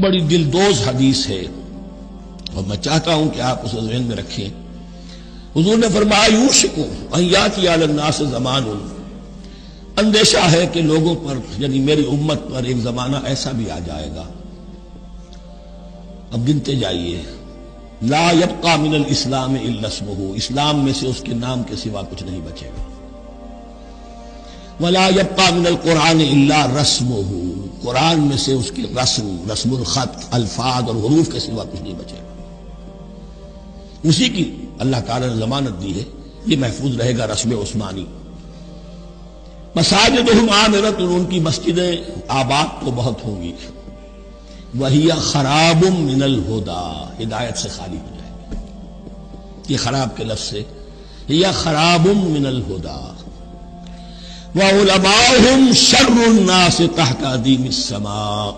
بڑی دلدوز حدیث ہے اور میں چاہتا ہوں کہ آپ اسے ذہن میں رکھیں. حضور نے فرمایا یوشک ان یاتی علی الناس زمان، اندیشہ ہے کہ لوگوں پر یعنی میری امت پر ایک زمانہ ایسا بھی آ جائے گا. اب گنتے جائیے. لا یبقى من الاسلام الا اسمہ، اسلام میں سے اس کے نام کے سوا کچھ نہیں بچے گا. ولا يبقى من القرآن الا رسمہ، قرآن میں سے اس کے رسم الخط، الفاظ اور حروف کے سوا کچھ نہیں بچے گا. اسی کی اللہ تعالی نے ضمانت دی ہے، یہ محفوظ رہے گا رسم عثمانی. مساجدہم عامرۃ، ان کی مسجدیں آباد تو بہت ہوں گی. وہی خراب من الہدی، ہدایت سے خالی ہو جائے گی. یہ خراب کے لفظ سے یا خراب من الہدی. وعلماؤہم شر الناس تحت ادیم السماء،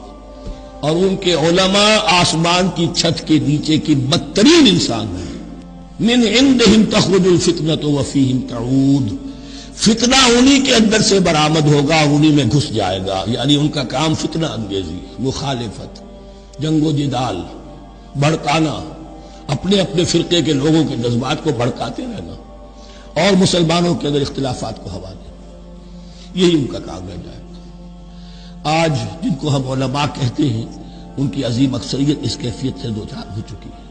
اور ان کے علماء آسمان کی چھت کے نیچے کی بدترین انسان ہیں. من عندہم تخرج الفتنۃ وفیہم تعود، فتنہ انہی کے اندر سے برآمد ہوگا، انہی میں گھس جائے گا. یعنی ان کا کام فتنہ انگیزی، مخالفت، جنگ و جدال، بھڑکانا، اپنے اپنے فرقے کے لوگوں کے جذبات کو بھڑکاتے رہنا اور مسلمانوں کے اندر اختلافات کو ہوا دینا، یہی ان کا کام رہ جائے گا. آج جن کو ہم علماء کہتے ہیں ان کی عظیم اکثریت اس کیفیت سے دوچار ہو چکی ہے.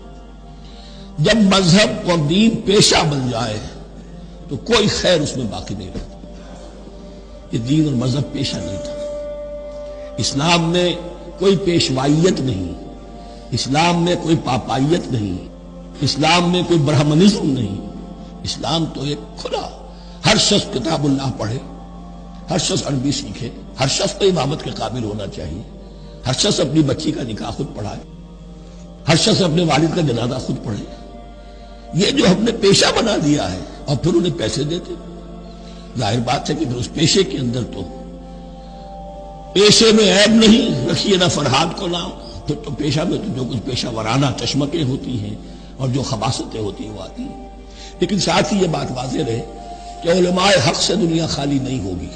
جب مذہب اور دین پیشہ بن جائے تو کوئی خیر اس میں باقی نہیں رہتا. یہ دین اور مذہب پیشہ نہیں تھا. اسلام میں کوئی پیشوائیت نہیں، اسلام میں کوئی پاپائیت نہیں، اسلام میں کوئی برہمنزم نہیں. اسلام تو ایک کھلا، ہر شخص کتاب اللہ پڑھے، ہر شخص عربی سیکھے، ہر شخص کو امامت کے قابل ہونا چاہیے، ہر شخص اپنی بچی کا نکاح خود پڑھائے، ہر شخص اپنے والد کا جنازہ خود پڑھے. یہ جو ہم نے پیشہ بنا دیا ہے اور پھر انہیں پیسے دیتے، ظاہر بات ہے کہ پھر اس پیشے کے اندر تو پیشے میں عیب نہیں، رکھیے نہ فرہاد کو نام. پھر تو پیشہ میں تو جو کچھ پیشہ ورانہ چشمکیں ہوتی ہیں اور جو خباثتیں ہوتی ہیں وہ آتی ہیں. لیکن ساتھ ہی یہ بات واضح رہے کہ علماء حق سے دنیا خالی نہیں ہوگی.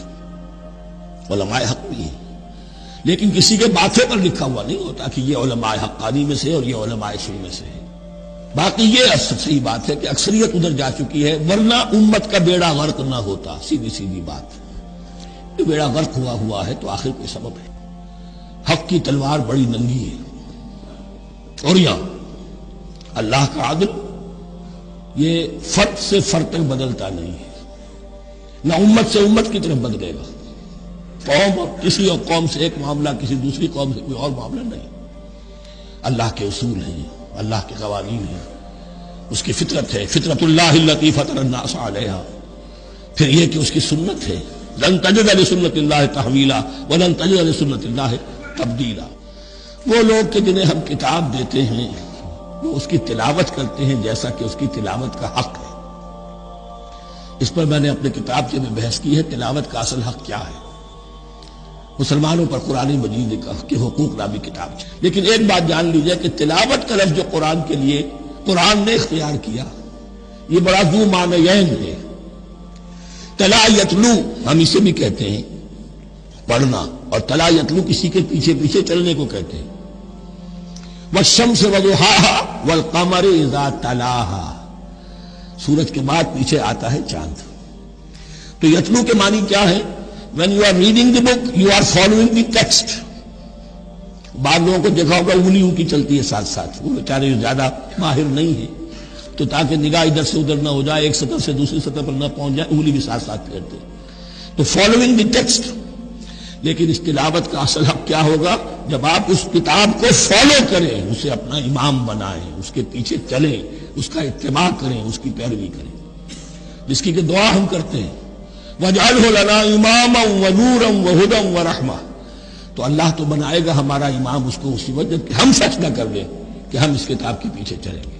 علماء حق بھی ہیں، لیکن کسی کے ماتھے پر لکھا ہوا نہیں ہوتا کہ یہ علماء حقانی میں سے اور یہ علماء سو میں سے ہے. باقی یہ صحیح بات ہے کہ اکثریت ادھر جا چکی ہے، ورنہ امت کا بیڑا غرق نہ ہوتا. سیدھی سیدھی بات، یہ بیڑا غرق ہوا ہے تو آخر کوئی سبب ہے. حق کی تلوار بڑی ننگی ہے، اور یہاں اللہ کا عدل یہ فرد سے فرد تک بدلتا نہیں ہے، نہ امت سے امت کی طرف بدلے گا. قوم اور کسی اور قوم سے ایک معاملہ، کسی دوسری قوم سے کوئی اور معاملہ نہیں. اللہ کے اصول ہیں، اللہ کے قوانین ہیں، اس کی فطرت ہے، فطرت اللہ التی فطر الناس علیہا. پھر یہ کہ اس کی سنت ہے، لن تجد لسنت اللہ تحویلا ولن تجد لسنت اللہ تبدیلا. وہ لوگ کہ جنہیں ہم کتاب دیتے ہیں وہ اس کی تلاوت کرتے ہیں جیسا کہ اس کی تلاوت کا حق ہے. اس پر میں نے اپنے کتاب سے میں بحث کی ہے، تلاوت کا اصل حق کیا ہے. مسلمانوں پر قرآن مجید کے حقوق نامی کتاب ہے. لیکن ایک بات جان لیجئے کہ تلاوت کا لفظ جو قرآن کے لیے قرآن نے اختیار کیا، یہ بڑا ذو معنیین ہے. تلا یتلو ہم اسے بھی کہتے ہیں پڑھنا، اور تلا یتلو کسی کے پیچھے پیچھے چلنے کو کہتے ہیں. والشمس وضحاها والقمر اذا تلاها، سورج کے بعد پیچھے آتا ہے چاند. تو یتلو کے معنی کیا ہے؟ when you are reading the book you are following the text. بعض لوگوں کو دیکھا ہوگا انگلی ان کی چلتی ہے ساتھ ساتھ، وہ بیچارے زیادہ ماہر نہیں ہیں تو تاکہ نگاہ ادھر سے ادھر نہ ہو جائے، ایک سطح سے دوسری سطح پر نہ پہنچ جائے، انگلی بھی ساتھ ساتھ پھیرتے. تو فالوئنگ دی ٹیکسٹ. لیکن اس تلاوت کا اصل حق کیا ہوگا؟ جب آپ اس کتاب کو فالو کریں، اسے اپنا امام بنائیں، اس کے پیچھے چلیں، اس کا اتباع کریں، اس کی پیروی کریں، جس کی کہ دعا ہم کرتے ہیں وَاجْعَلْهُ لَنَا إِمَامًا وَنُورًا وَهُدًى وَرَحْمَةً. تو اللہ تو بنائے گا ہمارا امام اس کو اسی وجہ کہ ہم سچ نہ کر لیں کہ ہم اس کتاب کے پیچھے چلیں گے.